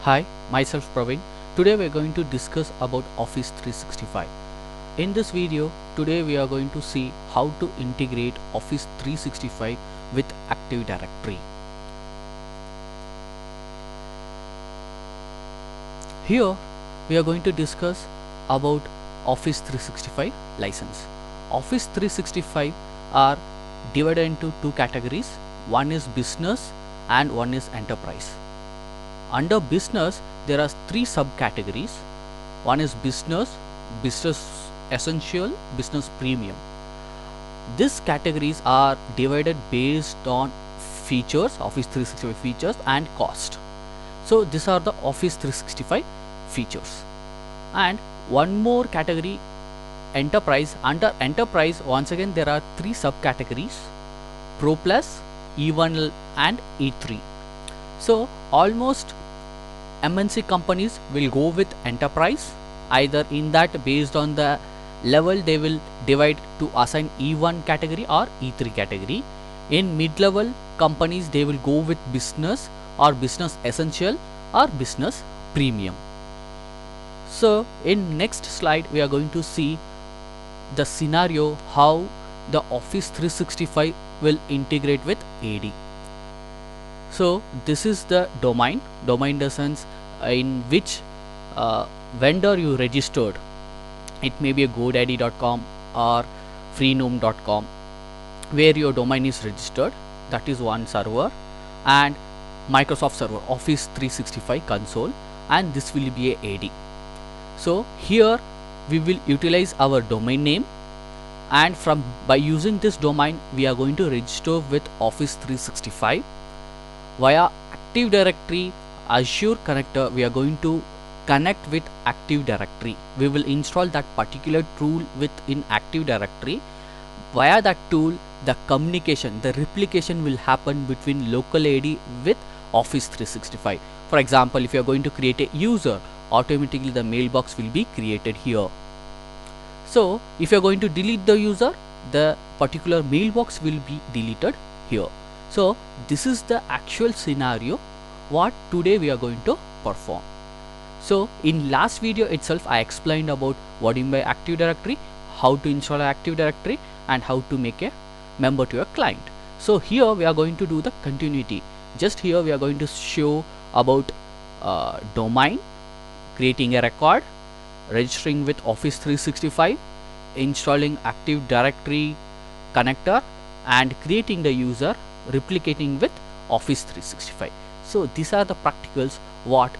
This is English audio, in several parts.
Hi, myself Praveen. Today we are going to discuss about Office 365. In this video, today we are going to see how to integrate Office 365 with Active Directory. Here we are going to discuss about Office 365 license. Office 365 are divided into two categories. One is business and one is enterprise. Under business, there are three subcategories. One is business, business essential, business premium. These categories are divided based on features, Office 365 features and cost. So these are the Office 365 features. And one more category, enterprise. Under enterprise, once again there are three subcategories: Pro Plus, E1 and E3. So almost MNC companies will go with enterprise. Either in that, based on the level, they will divide to assign E1 category or E3 category. In mid-level companies, they will go with business or business essential or business premium. So in next slide, we are going to see the scenario how the Office 365 will integrate with AD. So this is the domain in the sense in which vendor you registered. It may be a godaddy.com or freenom.com, where your domain is registered. That is one server, and Microsoft server, Office 365 console, and this will be a AD. So here we will utilize our domain name, and by using this domain we are going to register with Office 365 via Active Directory Azure connector. We are going to connect with Active Directory. We will install that particular tool within Active Directory. Via that tool, the communication, the replication will happen between local AD with Office 365. For example, if you are going to create a user, automatically the mailbox will be created here. So if you are going to delete the user, the particular mailbox will be deleted here. So this is the actual scenario what today we are going to perform. So in last video itself, I explained about what in by Active Directory, how to install Active Directory, and how to make a member to your client. So here we are going to do the continuity. Just here we are going to show about domain, creating a record, registering with Office 365, installing Active Directory connector, and creating the user, replicating with Office 365. So these are the practicals what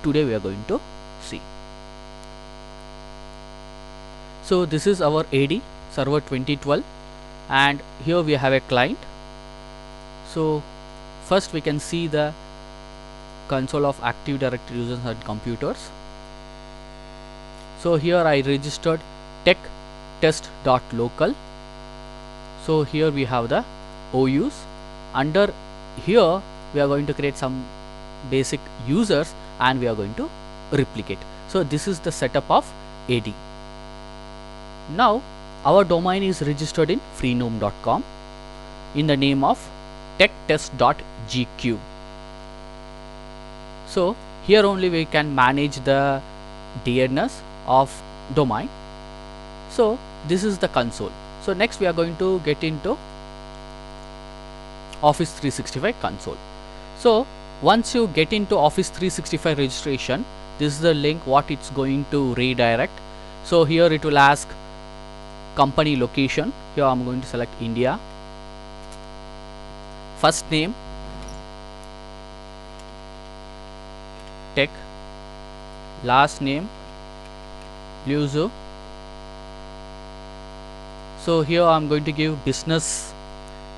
today we are going to see. So this is our AD server 2012, and here we have a client. So first we can see the console of Active Directory users and computers. So here I registered tech-test.local. So here we have the OUs. Under here we are going to create some basic users and we are going to replicate. So this is the setup of AD. Now our domain is registered in freenom.com in the name of techtest.gq. So here only we can manage the DNS of domain. So this is the console. So next we are going to get into Office 365 console. So once you get into Office 365 registration, this is the link what it's going to redirect. So here it will ask company location. Here I'm going to select India. First name Tech, last name Luzu. So here I'm going to give business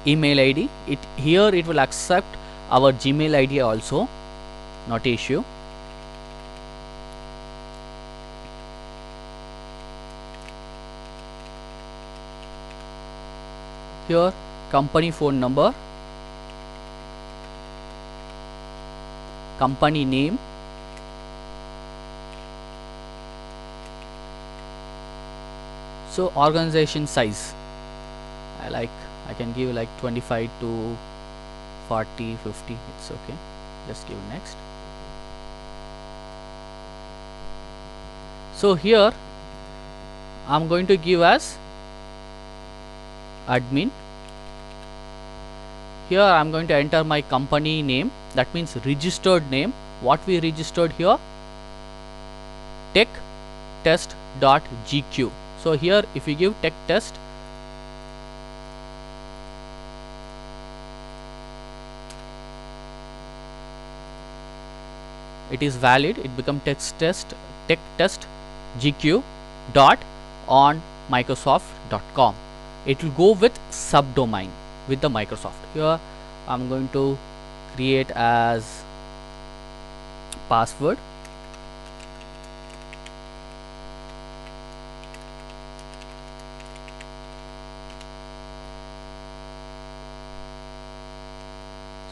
email ID. Here it will accept our Gmail ID also, not issue. Here company phone number, company name, so organization size, I can give like 25 to 40, 50, it's okay. Just give next. So here I'm going to give as admin. Here I'm going to enter my company name, that means registered name. What we registered here, tech test.gq. So here if you give tech test, it is valid, it become tech test gq dot on microsoft.com. It will go with subdomain with the Microsoft. Here I'm going to create as password.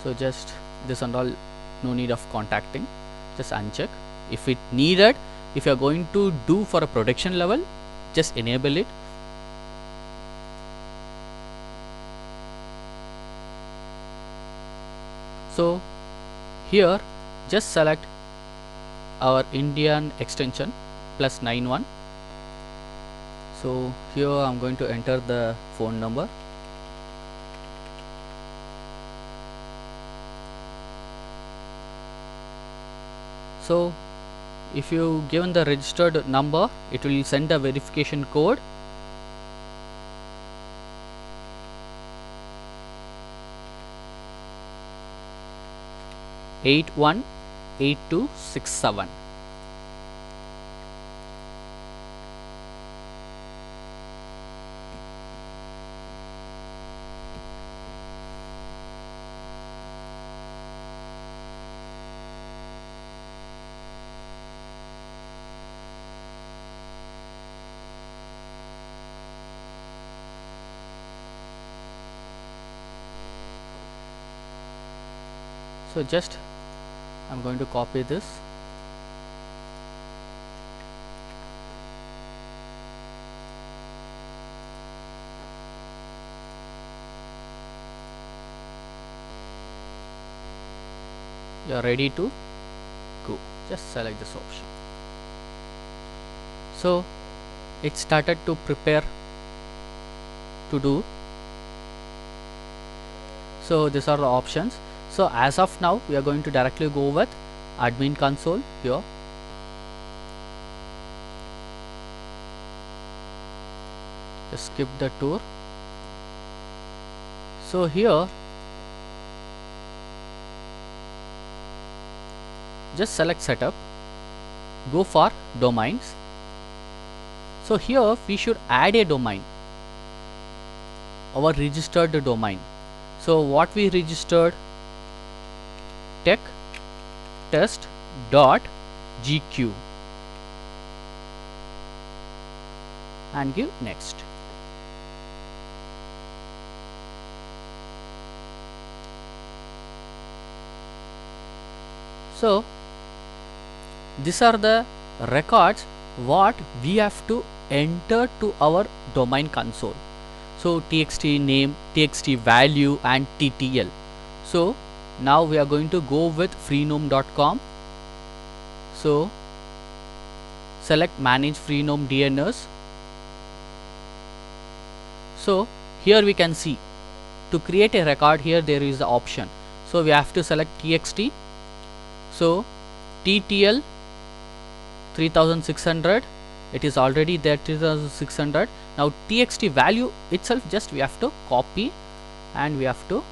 So just this and all, no need of contacting, just uncheck. If it needed, if you are going to do for a production level, just enable it. So here just select our Indian extension +91. So here I'm going to enter the phone number. So if you given the registered number, it will send a verification code. #818267. So just I'm going to copy this. You are ready to go. Just select this option. So it started to prepare to do. So these are the options. So as of now we are going to directly go with admin console here. Just skip the tour. So here just select setup, go for domains. So here we should add a domain, our registered domain. So what we registered, tech test.gq, and give next. So these are the records what we have to enter to our domain console. So txt name, txt value, and ttl. So now we are going to go with freenome.com. So select manage freenome DNS. So here we can see to create a record, here there is the option. So we have to select txt. So ttl 3600, it is already there 3600. Now txt value itself just we have to copy and we have to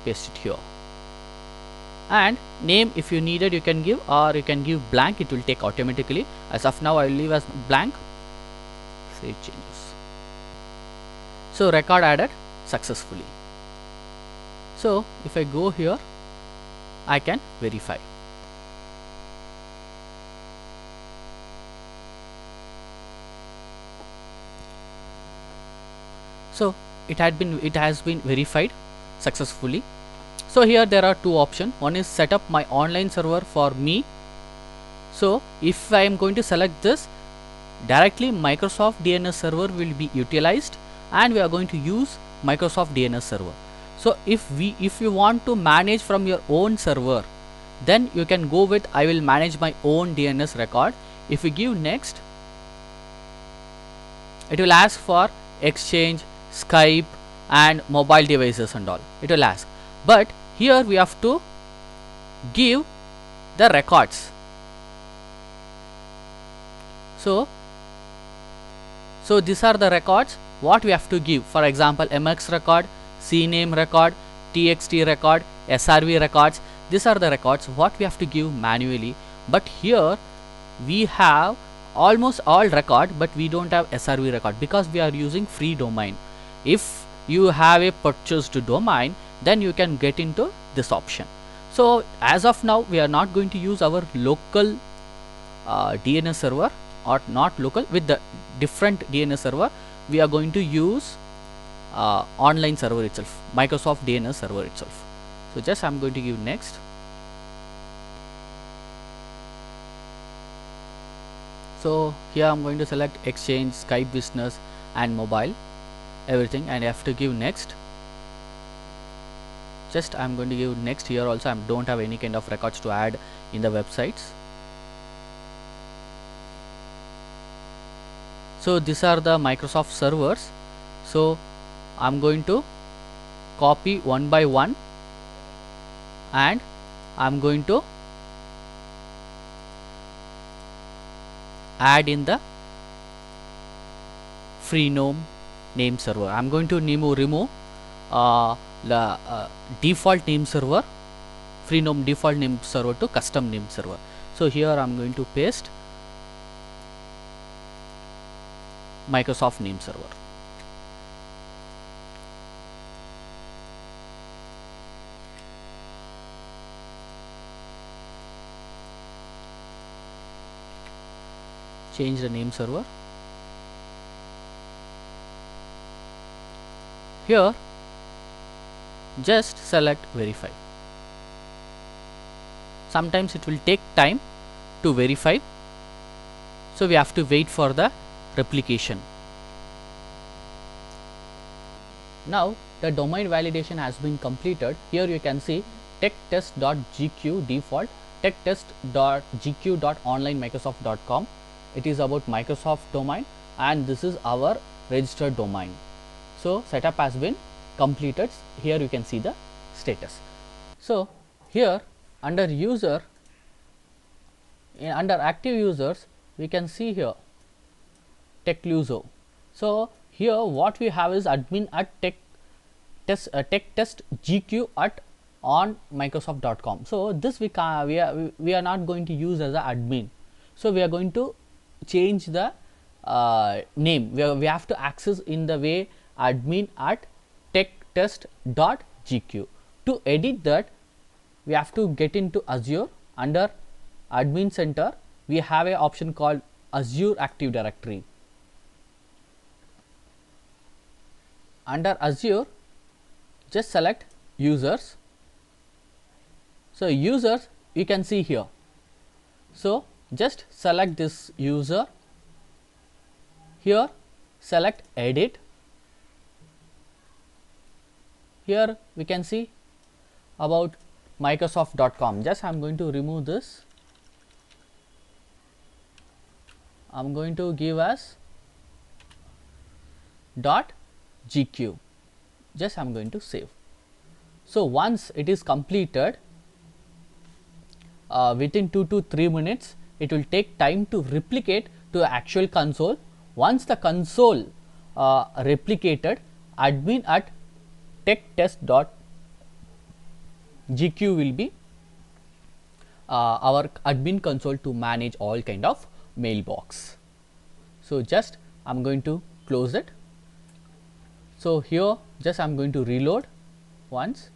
paste it here. And name, if you needed you can give, or you can give blank, it will take automatically. As of now I will leave as blank. Save changes. So record added successfully. So if I go here, I can verify. So it has been verified successfully. So here there are two options. One is set up my online server for me. So if I am going to select this, directly Microsoft DNS server will be utilized, and we are going to use Microsoft DNS server. So if you want to manage from your own server, then you can go with I will manage my own DNS record. If you give next, it will ask for Exchange, Skype and mobile devices and all, it will ask. But here we have to give the records. So these are the records what we have to give. For example, MX record, CNAME record, TXT record, SRV records. These are the records what we have to give manually. But here we have almost all record, but we don't have SRV record because we are using free domain. If you have a purchased domain, then you can get into this option. So as of now, we are not going to use our local DNS server, or not local, with the different DNS server. We are going to use online server itself, Microsoft DNS server itself. So just I'm going to give next. So here I'm going to select Exchange, Skype Business and mobile, everything, and I have to give next. Just I'm going to give next. Here also I don't have any kind of records to add in the websites. So these are the Microsoft servers. So I'm going to copy one by one and I'm going to add in the Freenome name server. I'm going to remove the default name server, Freenome default name server to custom name server. So here I'm going to paste Microsoft name server. Change the name server. Here just select verify. Sometimes it will take time to verify, so we have to wait for the replication. Now the domain validation has been completed. Here you can see techtest.gq default, techtest.gq.onlinemicrosoft.com. it is about Microsoft domain and this is our registered domain. So setup has been completed. Here you can see the status. So here under user, under active users, we can see here TechLuso. So here what we have is admin at techtestgq at onmicrosoft.com. So this we are not going to use as an admin. So we are going to change the name. We have to access in the way admin at techtest.gq. To edit that, we have to get into Azure. Under admin center, we have a option called Azure Active Directory. Under Azure, just select users. So users you can see here. So just select this user. Here select edit. Here we can see about Microsoft.com. Just I am going to remove this. I am going to give as .gq. Just I am going to save. So once it is completed, within 2 to 3 minutes, it will take time to replicate to the actual console. Once the console replicated, admin at techtest.gq will be our admin console to manage all kind of mailbox. So just I am going to close it. So here just I am going to reload once.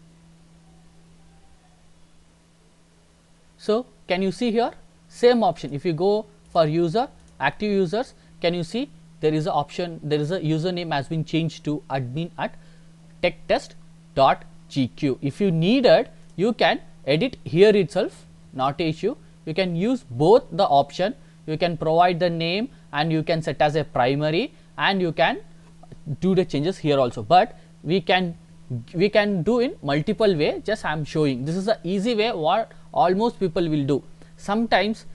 So can you see here same option? If you go for user, active users, can you see there is a option, there is a username has been changed to admin at techtest.gq. If you needed, you can edit here itself, not an issue. You can use both the option. You can provide the name and you can set as a primary and you can do the changes here also. But we can do in multiple way. Just I am showing. This is the easy way what almost people will do. Sometimes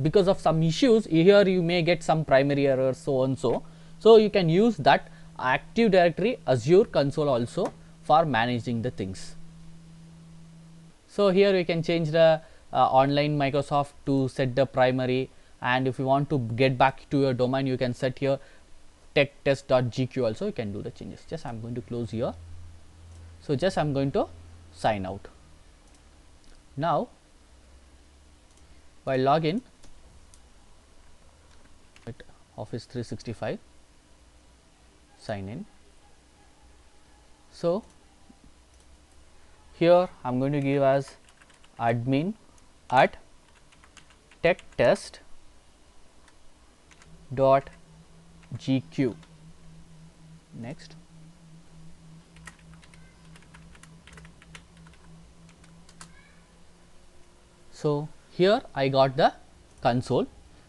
because of some issues here you may get some primary errors, so and so. So you can use that Active Directory Azure console also for managing the things. So here we can change the online Microsoft to set the primary, and if you want to get back to your domain, you can set here techtest.gq also. You can do the changes. Just I am going to close here. So just I am going to sign out. Now while login with Office 365, sign in. So here I am going to give as admin at techtest.gq. Next. So here I got the console.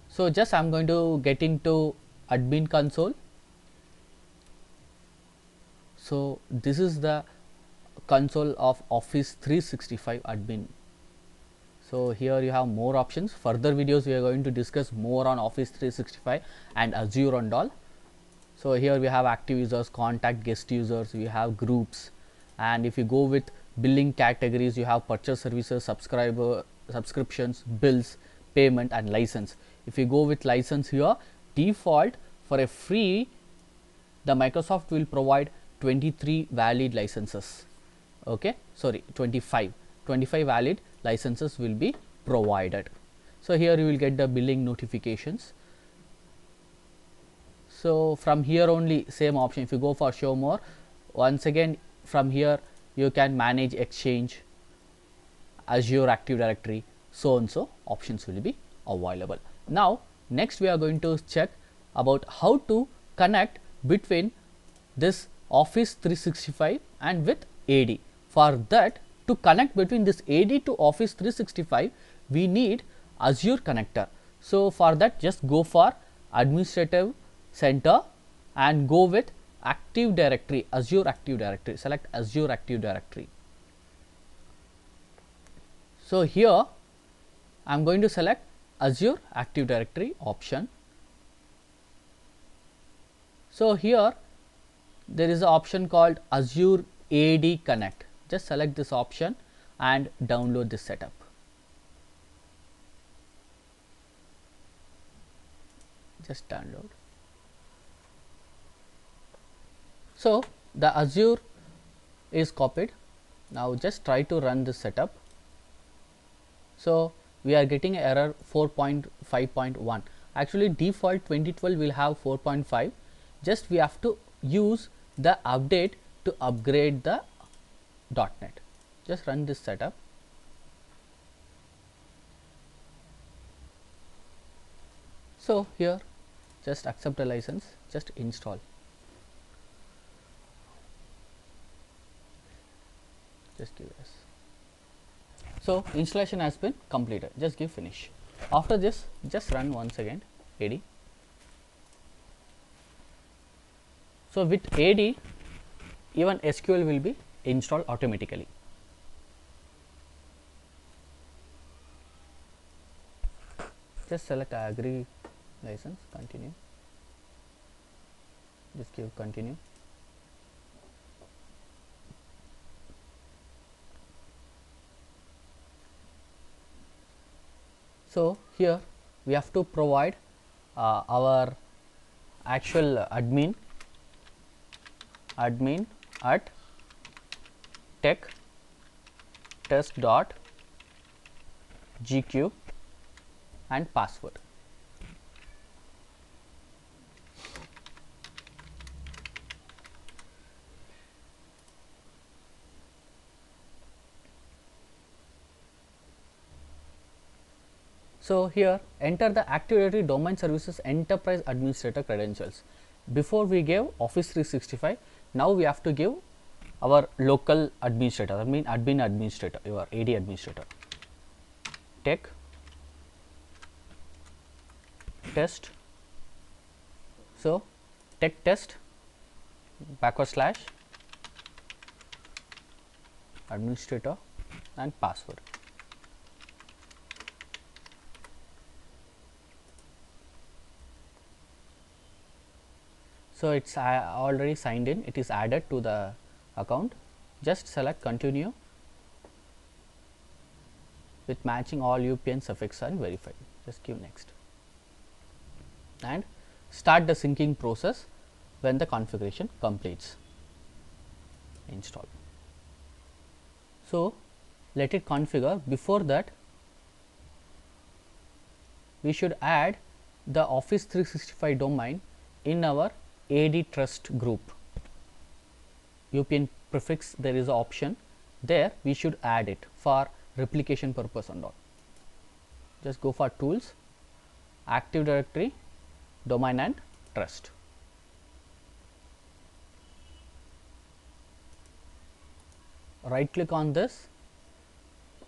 So just I am going to get into admin console. So this is the console of Office 365 admin. So here you have more options. Further videos we are going to discuss more on Office 365 and Azure and all. So here we have active users, contact, guest users, we have groups, and if you go with billing categories, you have purchase services, subscriptions, bills, payment and license. If you go with license here, default for a free, the Microsoft will provide 23 valid licenses. Okay, sorry, 25 valid licenses will be provided. So here you will get the billing notifications. So from here only same option, if you go for show more, once again from here you can manage Exchange, Azure Active Directory, so and so options will be available. Now next we are going to check about how to connect between this Office 365 and with AD. For that, to connect between this AD to Office 365, we need Azure connector. So for that, just go for Administrative Center and go with Active Directory, Azure Active Directory. Select Azure Active Directory. So here I am going to select Azure Active Directory option. So here there is an option called Azure AD Connect. Just select this option and download this setup. Just download. So the Azure is copied. Now just try to run this setup. So we are getting error 4.5.1. Actually default 2012 will have 4.5. Just we have to use the update to upgrade the .NET. Just run this setup. So here just accept the license, just install. Just give us. So installation has been completed. Just give finish. After this, just run once again AD. So with AD, even SQL will be installed automatically. Just select agree license, continue. Just give continue. So here we have to provide our actual admin at techtest.gq and password. So here enter the Active Directory Domain Services Enterprise Administrator credentials. Before we gave Office 365, now we have to give our local administrator, that means admin administrator, your AD administrator. Tech test. So tech test / administrator and password. So it's already signed in, it is added to the account. Just select continue with matching all UPN suffix and verify. Just give next and start the syncing process when the configuration completes. Install. So let it configure. Before that, we should add the Office 365 domain in our AD Trust group. UPN prefix, there is an option there, we should add it for replication purpose and all. Just go for tools, Active Directory, domain and trust. Right click on this,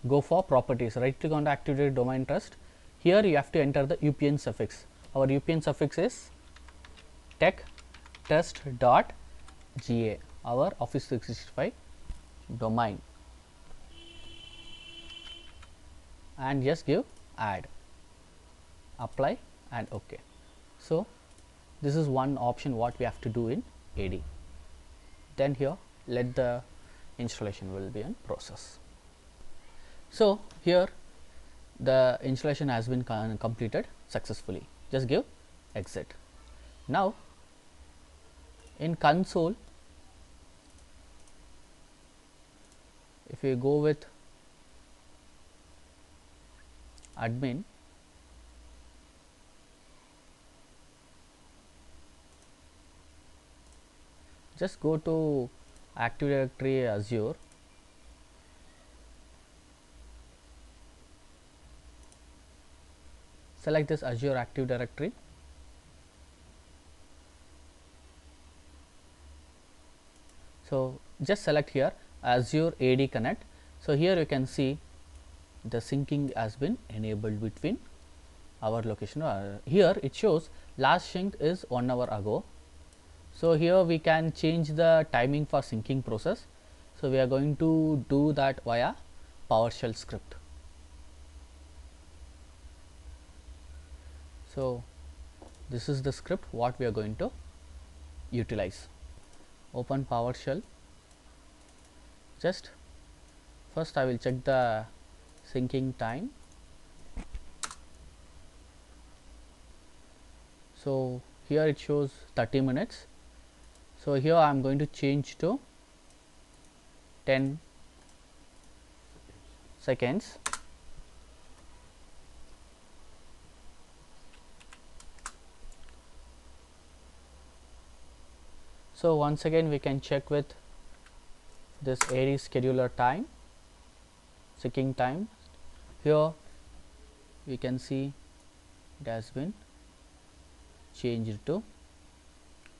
go for properties, right click on the Active Directory domain trust. Here you have to enter the UPN suffix. Our UPN suffix is techtest.ga, our Office 365 domain, and just give add, apply and OK. So this is one option what we have to do in AD. Then here let the installation will be in process. So here the installation has been completed successfully. Just give exit. Now in console, if we go with admin, just go to Active Directory Azure, select this Azure Active Directory, so just select here Azure AD Connect. So here you can see the syncing has been enabled between our location. Here it shows last sync is 1 hour ago. So here we can change the timing for syncing process. So we are going to do that via PowerShell script. So this is the script what we are going to utilize. Open PowerShell. Just first I will check the syncing time. So here it shows 30 minutes. So here I am going to change to 10 seconds. So once again we can check with this AD scheduler time, syncing time. Here we can see it has been changed to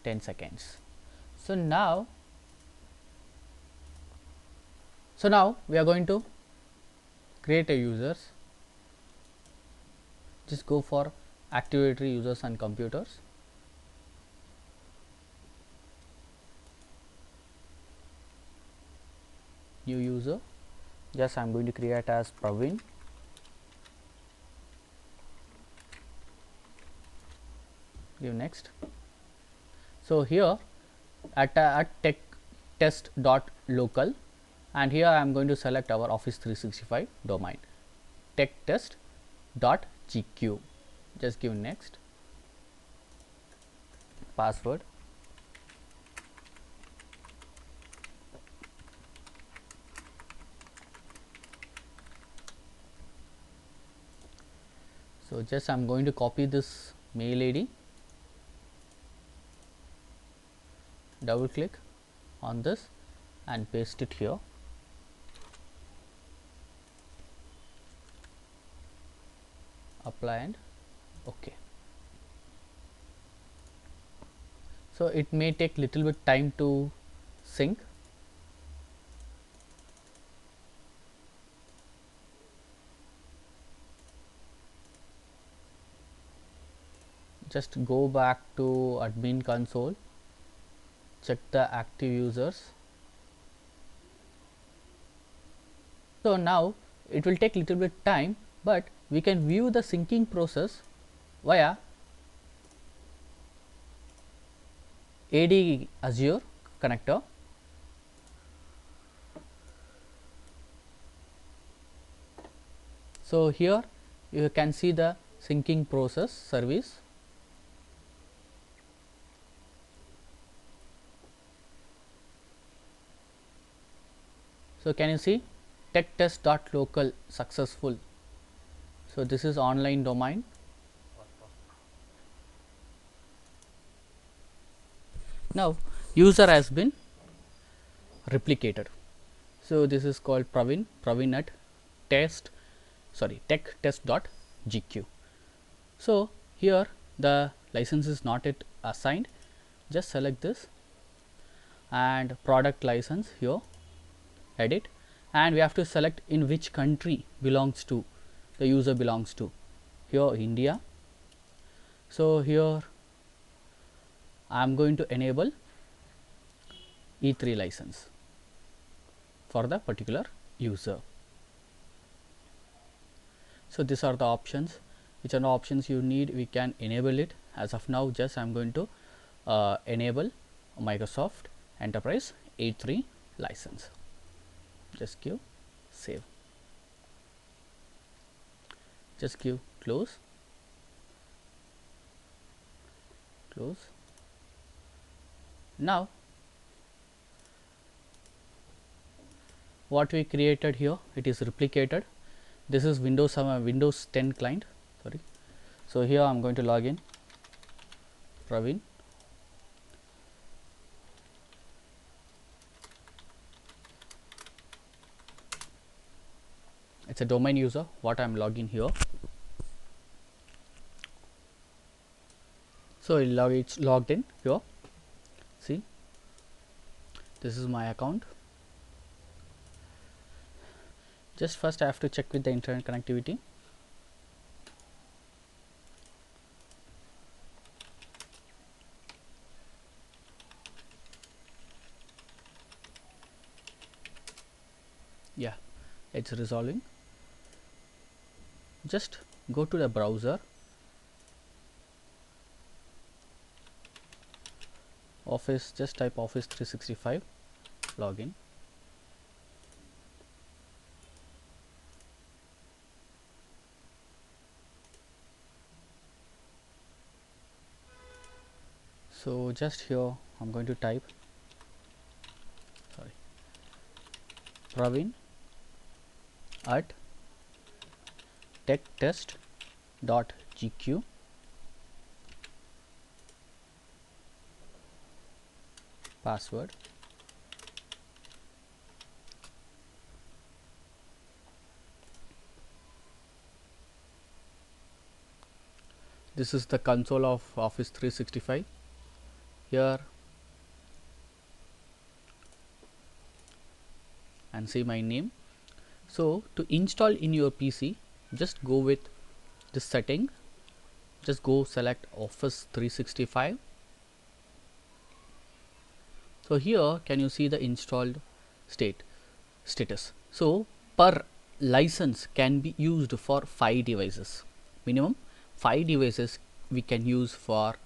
10 seconds. So now we are going to create a users. Just go for Active Directory users and computers. New user. Just I am going to create as Praveen. Give next. So here at techtest.local, and here I am going to select our Office 365 domain, techtest.gq. Just give next. Password. So just I am going to copy this mail ID, double click on this and paste it here. Apply and OK. So it may take little bit time to sync. Just go back to admin console, check the active users. So now it will take little bit time, but we can view the syncing process via AD Azure connector. So here you can see the syncing process service. So can you see techtest.local successful. So this is online domain. Now user has been replicated. So this is called Praveen at techtest.gq. So here the license is not yet assigned. Just select this and product license here, edit, and we have to select in which country belongs to the user belongs to. Here India. So here I am going to enable E3 license for the particular user. So these are the options. Which are the options you need, we can enable it. As of now, just I am going to enable Microsoft Enterprise E3 license. Just give save. Just give close. Close. Now what we created here, it is replicated. This is Windows 10 client. Sorry. So here I am going to log in. Praveen. It's a domain user. What I am logging here. So it's logged in here. See, this is my account. Just first I have to check with the internet connectivity. Yeah, it's resolving. Just go to the browser, Office, just type Office 365, login. So just here I'm going to type Praveen at techtest.gq. Password. This is the console of Office 365. Here and see my name. So to install in your PC, just go with this setting. Just go select Office 365. So here can you see the installed status. So per license can be used for 5 devices. Minimum 5 devices we can use for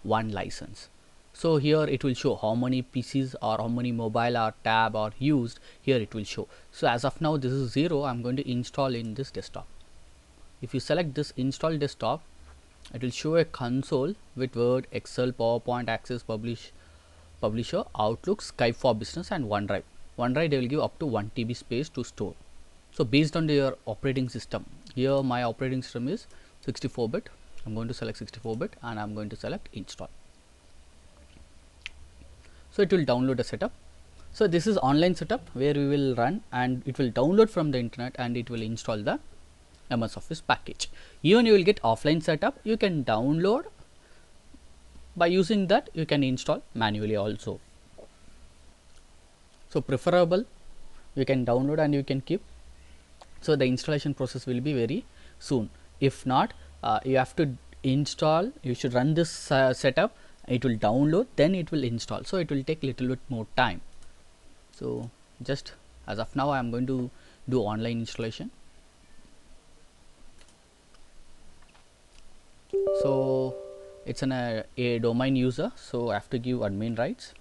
one license. So here it will show how many PCs or how many mobile or tab are used. Here it will show. So as of now this is 0. I'm going to install in this desktop. If you select this install desktop, it will show a console with Word, Excel, PowerPoint, Access, Publisher, Outlook, Skype for Business and OneDrive. OneDrive they will give up to 1 TB space to store. So based on your operating system, here my operating system is 64-bit. I'm going to select 64-bit and I'm going to select install. So it will download the setup. So this is online setup where we will run and it will download from the internet and it will install the MS Office package. Even you will get offline setup, you can download. By using that you can install manually also. So preferable you can download and you can keep. So the installation process will be very soon. If not, you have to install, you should run this setup, it will download, then it will install. So it will take little bit more time. So just as of now I am going to do online installation. So it's a domain user, so I have to give admin rights.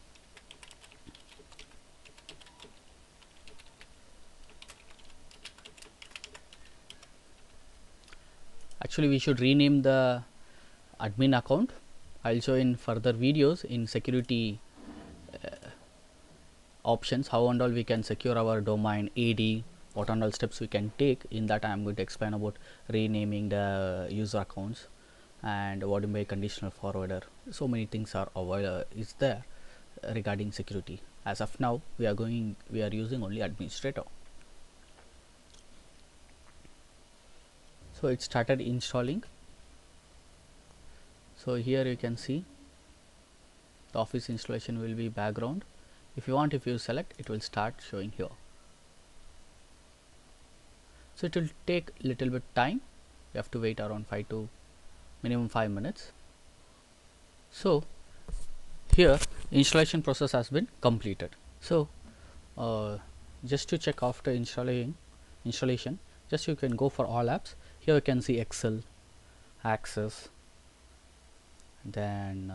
Actually, we should rename the admin account. I'll show in further videos in security options how and all we can secure our domain AD, what and all steps we can take. In that I am going to explain about renaming the user accounts and what by conditional forwarder. So many things are is there regarding security. As of now we are using only administrator. So it started installing. So here you can see the Office installation will be background. If you select, it will start showing here. So it will take little bit time. You have to wait around minimum 5 minutes. So here installation process has been completed. So just to check after installation, just you can go for all apps. Here you can see Excel, Access, then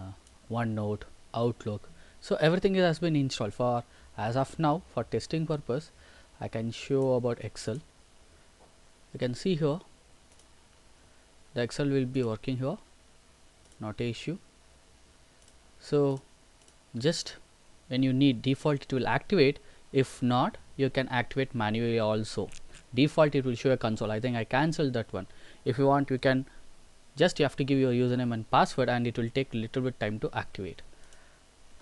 OneNote, Outlook. So everything has been installed. For as of now, for testing purpose, I can show about Excel. You can see here the Excel will be working here, not a issue. So just when you need default, it will activate. If not, you can activate manually also. Default it will show a console. I think I cancelled that one. If you want, you can just you have to give your username and password, and it will take a little bit time to activate.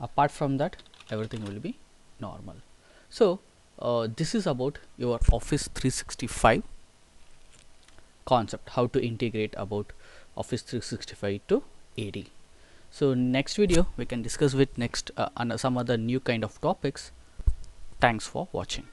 Apart from that, everything will be normal. So this is about your Office 365 concept, how to integrate about Office 365 to AD. So next video we can discuss with next some other new kind of topics. Thanks for watching.